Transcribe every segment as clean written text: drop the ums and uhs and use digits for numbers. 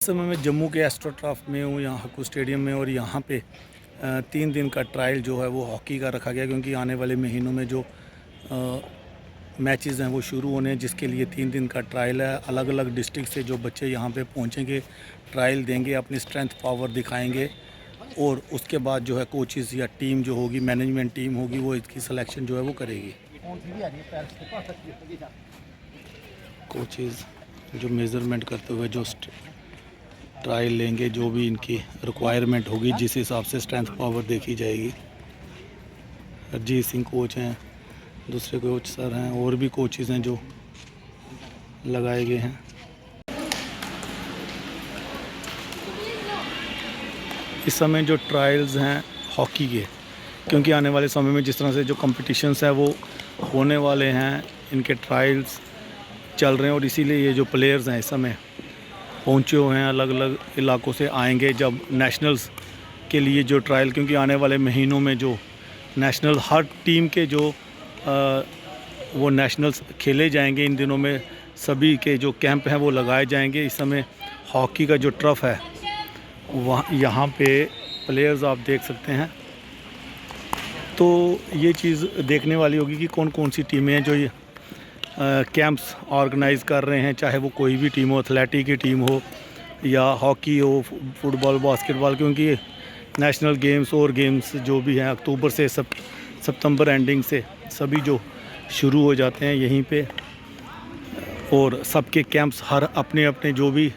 इस समय मैं जम्मू के एस्ट्रोटर्फ में हूँ, यहाँ हक्कू स्टेडियम में। और यहाँ पे 3 दिन का ट्रायल जो है वो हॉकी का रखा गया, क्योंकि आने वाले महीनों में जो मैचेस हैं वो शुरू होने हैं, जिसके लिए 3 दिन का ट्रायल है। अलग अलग डिस्ट्रिक्ट से जो बच्चे यहाँ पे पहुँचेंगे, ट्रायल देंगे, अपनी स्ट्रेंथ पावर दिखाएंगे, और उसके बाद जो है कोचेज़ या टीम जो होगी, मैनेजमेंट टीम होगी, वो इसकी सिलेक्शन जो है वो करेगी। कोचेज़ जो मेज़रमेंट करते हुए जो ट्रायल लेंगे, जो भी इनकी रिक्वायरमेंट होगी, जिस हिसाब से स्ट्रेंथ पावर देखी जाएगी। हरजीत सिंह कोच हैं, दूसरे कोच सर हैं, और भी कोचेज़ हैं जो लगाए गए हैं। इस समय जो ट्रायल्स हैं हॉकी के, क्योंकि आने वाले समय में जिस तरह से जो कॉम्पिटिशन्स हैं वो होने वाले हैं, इनके ट्रायल्स चल रहे हैं, और इसीलिए ये जो प्लेयर्स हैं इस समय पहुँचे हुए हैं, अलग अलग इलाकों से आएंगे जब नेशनल्स के लिए जो ट्रायल, क्योंकि आने वाले महीनों में जो नेशनल हर टीम के जो वो नेशनल्स खेले जाएंगे, इन दिनों में सभी के जो कैंप हैं वो लगाए जाएंगे। इस समय हॉकी का जो टर्फ है वहाँ यहाँ पे प्लेयर्स आप देख सकते हैं, तो ये चीज़ देखने वाली होगी कि कौन कौन सी टीमें हैं जो ये कैंप्स ऑर्गेनाइज़ कर रहे हैं, चाहे वो कोई भी टीम हो, एथलेटिक की टीम हो या हॉकी हो, फुटबॉल, बास्केटबॉल, क्योंकि नेशनल गेम्स और गेम्स जो भी हैं अक्टूबर से सितंबर एंडिंग से सभी जो शुरू हो जाते हैं यहीं पे, और सबके कैंप्स हर अपने अपने जो भी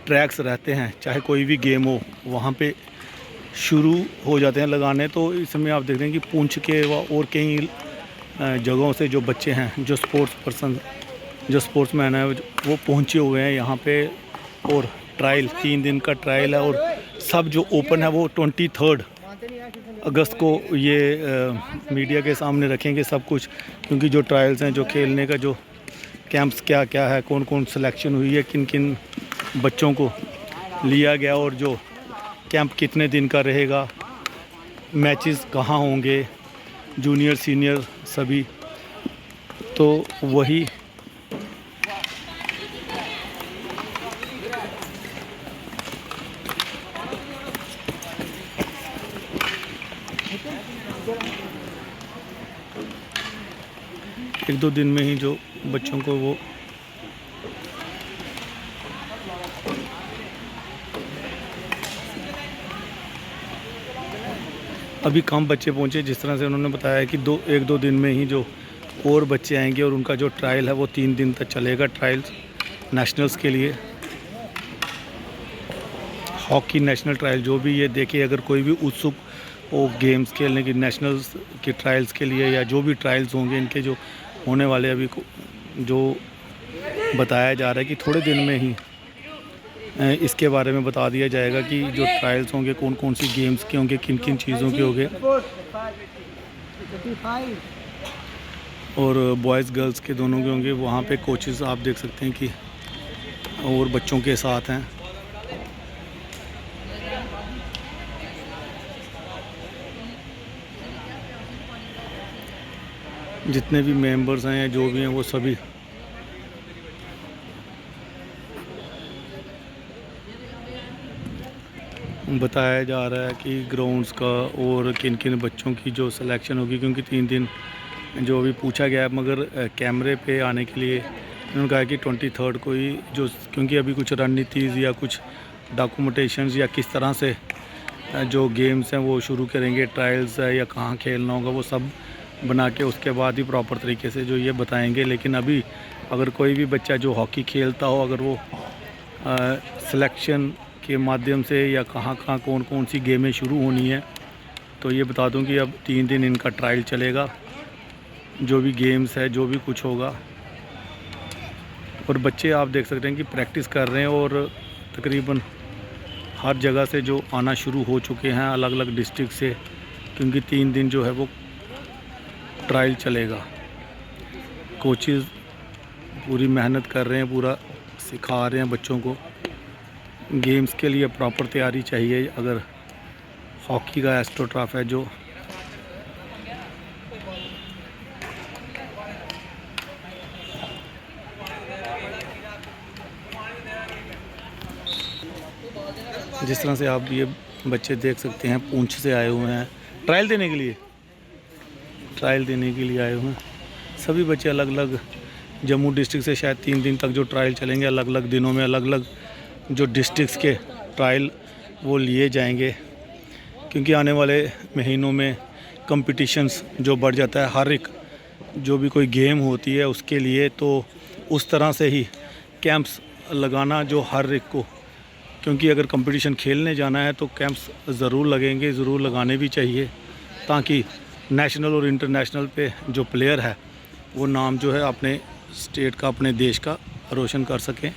ट्रैक्स रहते हैं, चाहे कोई भी गेम हो, वहाँ पे शुरू हो जाते हैं लगाने। तो इस समय आप देख रहे हैं कि पुंछ के और कई जगहों से जो बच्चे हैं, जो स्पोर्ट्स पर्सन, जो स्पोर्ट्समैन है, वो पहुंचे हुए हैं यहाँ पे। और ट्रायल 3 दिन का ट्रायल है, और सब जो ओपन है वो 23 अगस्त को ये मीडिया के सामने रखेंगे सब कुछ, क्योंकि जो ट्रायल्स हैं, जो खेलने का जो कैंप्स क्या क्या है, कौन कौन सिलेक्शन हुई है, किन किन बच्चों को लिया गया, और जो कैंप कितने दिन का रहेगा, मैचेस कहाँ होंगे, जूनियर सीनियर सभी, तो वही एक दो दिन में ही जो बच्चों को वो अभी कम बच्चे पहुंचे, जिस तरह से उन्होंने बताया कि एक दो दिन में ही जो और बच्चे आएंगे, और उनका जो ट्रायल है वो 3 दिन तक चलेगा, ट्रायल्स नेशनल्स के लिए, हॉकी नेशनल ट्रायल। जो भी ये देखिए, अगर कोई भी उत्सुक हो गेम्स खेलने की, नेशनल्स के ट्रायल्स के लिए, या जो भी ट्रायल्स होंगे इनके जो होने वाले, अभी जो बताया जा रहा है कि थोड़े दिन में ही इसके बारे में बता दिया जाएगा कि जो ट्रायल्स होंगे कौन कौन सी गेम्स के होंगे, किन किन चीज़ों के होंगे, और बॉयज़ गर्ल्स के दोनों के होंगे। वहाँ पे कोचेस आप देख सकते हैं कि और बच्चों के साथ हैं। जितने भी मेंबर्स हैं, जो भी हैं, वो सभी बताया जा रहा है कि ग्राउंड्स का और किन किन बच्चों की जो सिलेक्शन होगी, क्योंकि 3 दिन जो भी पूछा गया है, मगर कैमरे पे आने के लिए उन्होंने कहा कि 23 को ही जो, क्योंकि अभी कुछ रणनीतिज या कुछ डॉक्यूमेंटेशंस या किस तरह से जो गेम्स हैं वो शुरू करेंगे, ट्रायल्स है या कहाँ खेलना होगा, वो सब बना के उसके बाद ही प्रॉपर तरीके से जो ये बताएंगे। लेकिन अभी अगर कोई भी बच्चा जो हॉकी खेलता हो, अगर वो सिलेक्शन के माध्यम से या कहाँ कहाँ कौन कौन सी गेमें शुरू होनी है, तो ये बता दूं कि अब 3 दिन इनका ट्रायल चलेगा, जो भी गेम्स है, जो भी कुछ होगा। और बच्चे आप देख सकते हैं कि प्रैक्टिस कर रहे हैं, और तकरीबन हर जगह से जो आना शुरू हो चुके हैं, अलग अलग डिस्ट्रिक्ट से, क्योंकि 3 दिन जो है वो ट्रायल चलेगा। कोचेज़ पूरी मेहनत कर रहे हैं, पूरा सिखा रहे हैं बच्चों को। गेम्स के लिए प्रॉपर तैयारी चाहिए। अगर हॉकी का एस्ट्रोटर्फ है जो जिस तरह से आप ये बच्चे देख सकते हैं, पूंछ से आए हुए हैं ट्रायल देने के लिए, आए हुए हैं। सभी बच्चे अलग अलग जम्मू डिस्ट्रिक्ट से शायद 3 दिन तक जो ट्रायल चलेंगे, अलग अलग दिनों में अलग अलग जो डिस्ट्रिक्ट्स के ट्रायल वो लिए जाएंगे, क्योंकि आने वाले महीनों में कंपटीशंस जो बढ़ जाता है, हर एक जो भी कोई गेम होती है उसके लिए, तो उस तरह से ही कैंप्स लगाना जो हर एक को, क्योंकि अगर कंपटीशन खेलने जाना है तो कैंप्स ज़रूर लगेंगे, ज़रूर लगाने भी चाहिए, ताकि नेशनल और इंटरनेशनल पे जो प्लेयर है वो नाम जो है अपने स्टेट का, अपने देश का रोशन कर सकें।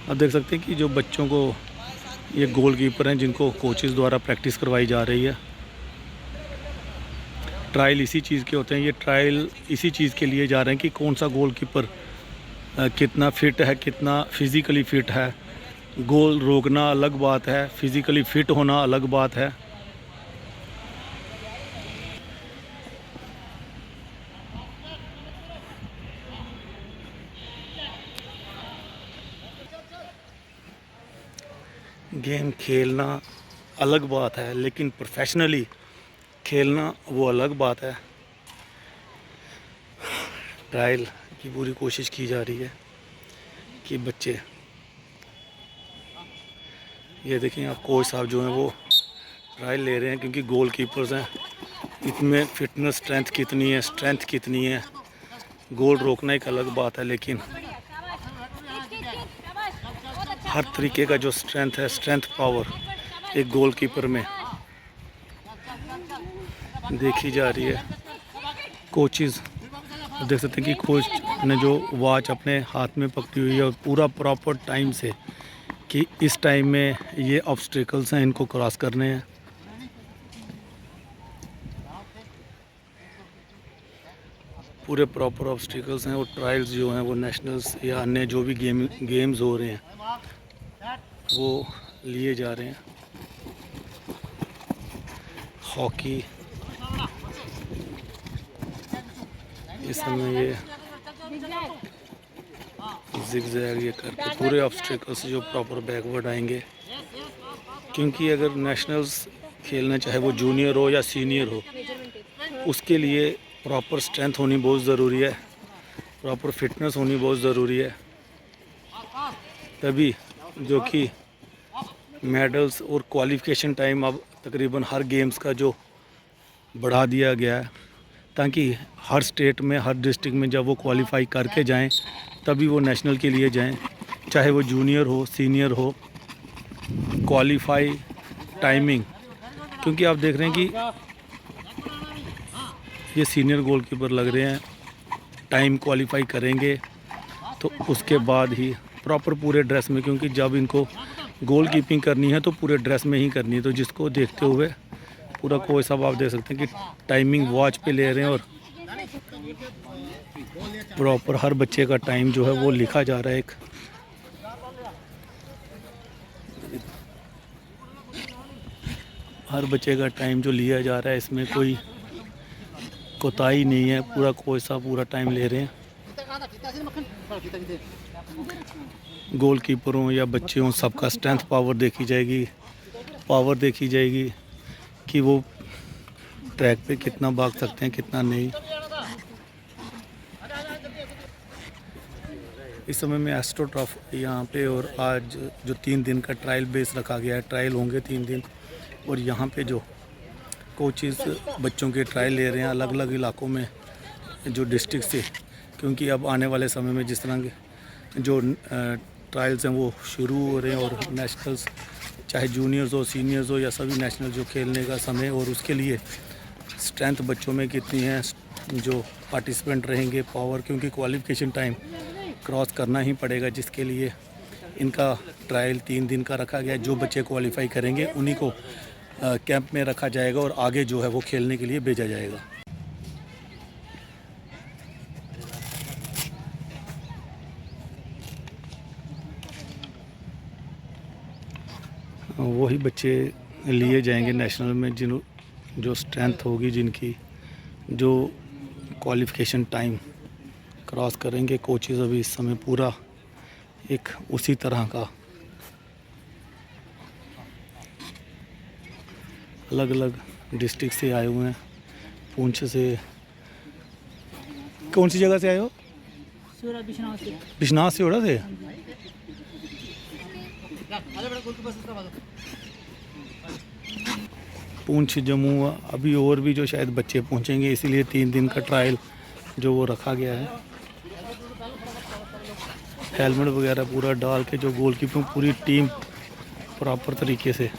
अब देख सकते हैं कि जो बच्चों को, ये गोलकीपर हैं जिनको कोचेज़ द्वारा प्रैक्टिस करवाई जा रही है। ट्रायल इसी चीज़ के होते हैं, ये ट्रायल इसी चीज़ के लिए जा रहे हैं कि कौन सा गोलकीपर कितना फ़िट है, कितना फिज़िकली फ़िट है। गोल रोकना अलग बात है, फिज़िकली फ़िट होना अलग बात है। गेम खेलना अलग बात है, लेकिन प्रोफेशनली खेलना वो अलग बात है। ट्रायल की पूरी कोशिश की जा रही है कि बच्चे, ये देखें आप, कोच साहब जो हैं वो ट्रायल ले रहे हैं, क्योंकि गोल कीपर्स हैं, इनमें फिटनेस स्ट्रेंथ कितनी है। गोल रोकना एक अलग बात है, लेकिन हर तरीके का जो स्ट्रेंथ पावर एक गोल कीपर में देखी जा रही है। कोचेज़ देख सकते हैं कि कोच ने जो वॉच अपने हाथ में पकड़ी हुई है, और पूरा प्रॉपर टाइम से कि इस टाइम में ये ऑब्स्टिकल्स हैं, इनको क्रॉस करने हैं। पूरे प्रॉपर ऑब्स्टिकल्स हैं, और ट्रायल्स जो हैं वो नेशनल्स या अन्य जो भी गेम्स हो रहे हैं वो लिए जा रहे हैं। हॉकी, इस समय ये जिगजैग ये करके पूरे ऑब्स्टिकल्स जो प्रॉपर बैकवर्ड आएंगे, क्योंकि अगर नेशनल्स खेलना, चाहे वो जूनियर हो या सीनियर हो, उसके लिए प्रॉपर स्ट्रेंथ होनी बहुत ज़रूरी है, प्रॉपर फिटनेस होनी बहुत ज़रूरी है। तभी जो कि मेडल्स और क्वालिफ़िकेशन टाइम अब तकरीबन हर गेम्स का जो बढ़ा दिया गया है, ताकि हर स्टेट में, हर डिस्ट्रिक्ट में जब वो क्वालिफाई करके जाएं, तभी वो नेशनल के लिए जाएं, चाहे वो जूनियर हो, सीनियर हो। क्वालिफाई टाइमिंग, क्योंकि आप देख रहे हैं कि ये सीनियर गोलकीपर लग रहे हैं, टाइम क्वालिफाई करेंगे तो उसके बाद ही प्रॉपर पूरे ड्रेस में, क्योंकि जब इनको गोल कीपिंग करनी है तो पूरे ड्रेस में ही करनी है, तो जिसको देखते हुए पूरा कोच साहब आप देख सकते हैं कि टाइमिंग वॉच पे ले रहे हैं, और प्रॉपर हर बच्चे का टाइम जो है वो लिखा जा रहा है। एक हर बच्चे का टाइम जो लिया जा रहा है, इसमें कोई कोताही नहीं है, पूरा कोच साहब पूरा टाइम ले रहे हैं। गोलकीपरों या बच्चों सबका स्ट्रेंथ पावर देखी जाएगी कि वो ट्रैक पे कितना भाग सकते हैं, कितना नहीं। इस समय में एस्ट्रोटर्फ यहाँ पे, और आज जो 3 दिन का ट्रायल बेस रखा गया है, ट्रायल होंगे 3 दिन, और यहाँ पे जो कोचेस बच्चों के ट्रायल ले रहे हैं अलग अलग इलाकों में, जो डिस्ट्रिक्ट से, क्योंकि अब आने वाले समय में जिस तरह के जो ट्रायल्स हैं वो शुरू हो रहे हैं, और नेशनल्स, चाहे जूनियर्स हो, सीनियर्स हो, या सभी नेशनल जो खेलने का समय, और उसके लिए स्ट्रेंथ बच्चों में कितनी है, जो पार्टिसिपेंट रहेंगे, पावर, क्योंकि क्वालिफ़िकेशन टाइम क्रॉस करना ही पड़ेगा, जिसके लिए इनका ट्रायल 3 दिन का रखा गया है। जो बच्चे क्वालिफाई करेंगे उन्हीं को कैंप में रखा जाएगा, और आगे जो है वो खेलने के लिए भेजा जाएगा। वही बच्चे लिए जाएंगे नेशनल में जो स्ट्रेंथ होगी, जिनकी जो क्वालिफ़िकेशन टाइम क्रॉस करेंगे। कोचेज़ अभी इस समय पूरा एक उसी तरह का अलग अलग डिस्ट्रिक्ट से आए हुए हैं। पुंछ से, कौन सी जगह से आए हो? बिश्नाथ से, उड़ा से। पुंछ, जम्मू, अभी और भी जो शायद बच्चे पहुंचेंगे, इसीलिए 3 दिन का ट्रायल जो वो रखा गया है। हेलमेट वगैरह पूरा डाल के जो गोलकीपर पूरी टीम प्रॉपर तरीके से